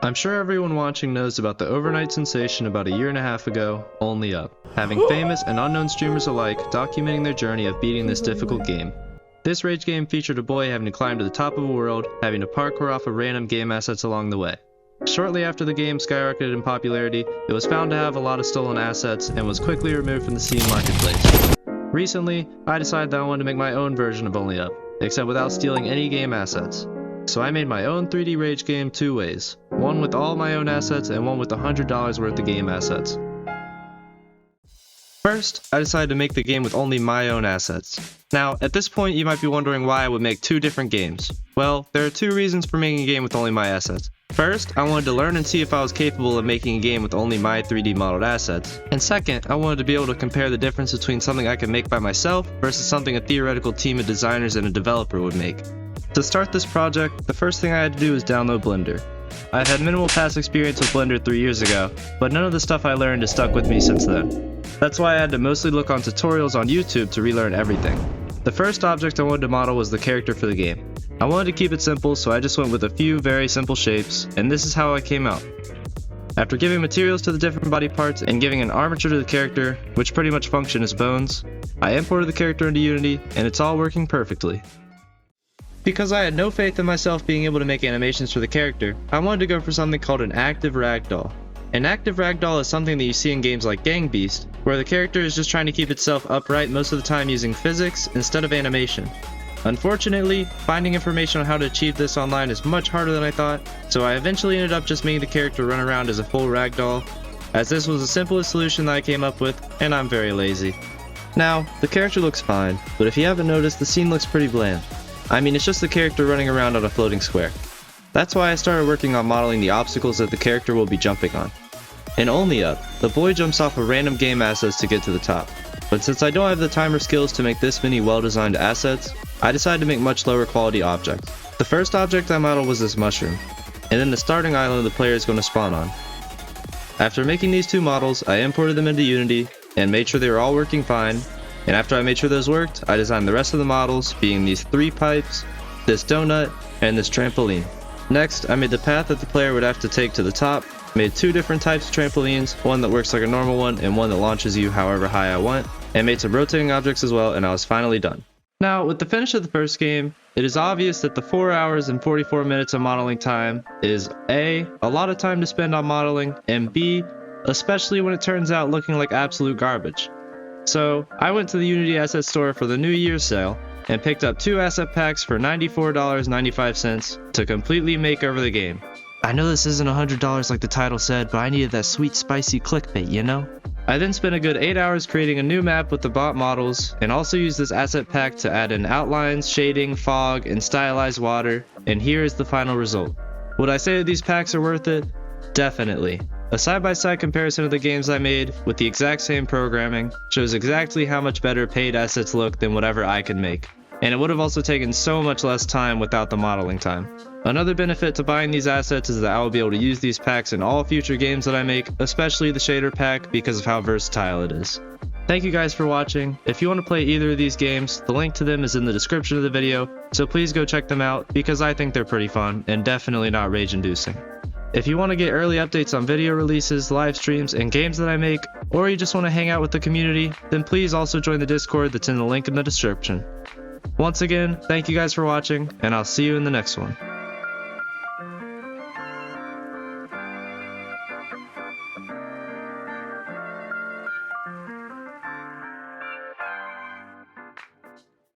I'm sure everyone watching knows about the overnight sensation about a year and a half ago, Only Up, having famous and unknown streamers alike documenting their journey of beating this difficult game. This rage game featured a boy having to climb to the top of a world, having to parkour off of random game assets along the way. Shortly after the game skyrocketed in popularity, it was found to have a lot of stolen assets and was quickly removed from the Steam marketplace. Recently, I decided that I wanted to make my own version of Only Up, except without stealing any game assets. So I made my own 3D rage game two ways, one with all my own assets and one with $100 worth of game assets. First, I decided to make the game with only my own assets. Now, at this point you might be wondering why I would make two different games. Well, there are two reasons for making a game with only my assets. First, I wanted to learn and see if I was capable of making a game with only my 3D modeled assets. And second, I wanted to be able to compare the difference between something I could make by myself versus something a theoretical team of designers and a developer would make. To start this project, the first thing I had to do was download Blender. I've had minimal past experience with Blender 3 years ago, but none of the stuff I learned has stuck with me since then. That's why I had to mostly look on tutorials on YouTube to relearn everything. The first object I wanted to model was the character for the game. I wanted to keep it simple, so I just went with a few very simple shapes, and this is how I came out. After giving materials to the different body parts and giving an armature to the character, which pretty much function as bones, I imported the character into Unity, and it's all working perfectly. Because I had no faith in myself being able to make animations for the character, I wanted to go for something called an active ragdoll. An active ragdoll is something that you see in games like Gang Beast, where the character is just trying to keep itself upright most of the time using physics instead of animation. Unfortunately, finding information on how to achieve this online is much harder than I thought, so I eventually ended up just making the character run around as a full ragdoll, as this was the simplest solution that I came up with, and I'm very lazy. Now, the character looks fine, but if you haven't noticed, the scene looks pretty bland. I mean, it's just the character running around on a floating square. That's why I started working on modeling the obstacles that the character will be jumping on. In Only Up, the boy jumps off of random game assets to get to the top. But since I don't have the time or skills to make this many well-designed assets, I decided to make much lower quality objects. The first object I modeled was this mushroom, and then the starting island the player is going to spawn on. After making these two models, I imported them into Unity and made sure they were all working fine. And after I made sure those worked, I designed the rest of the models, being these 3 pipes, this donut, and this trampoline. Next, I made the path that the player would have to take to the top, made 2 different types of trampolines, one that works like a normal one and one that launches you however high I want, and made some rotating objects as well, and I was finally done. Now, with the finish of the first game, it is obvious that the 4 hours and 44 minutes of modeling time is A, a lot of time to spend on modeling, and B, especially when it turns out looking like absolute garbage. So, I went to the Unity Asset Store for the New Year's sale and picked up 2 asset packs for $94.95 to completely make over the game. I know this isn't $100 like the title said, but I needed that sweet spicy clickbait, you know? I then spent a good 8 hours creating a new map with the bot models and also used this asset pack to add in outlines, shading, fog, and stylized water, and here is the final result. Would I say that these packs are worth it? Definitely. A side-by-side comparison of the games I made, with the exact same programming, shows exactly how much better paid assets look than whatever I could make. And it would have also taken so much less time without the modeling time. Another benefit to buying these assets is that I will be able to use these packs in all future games that I make, especially the shader pack because of how versatile it is. Thank you guys for watching. If you want to play either of these games, the link to them is in the description of the video, so please go check them out because I think they're pretty fun and definitely not rage-inducing. If you want to get early updates on video releases, live streams, and games that I make, or you just want to hang out with the community, then please also join the Discord that's in the link in the description. Once again, thank you guys for watching, and I'll see you in the next one.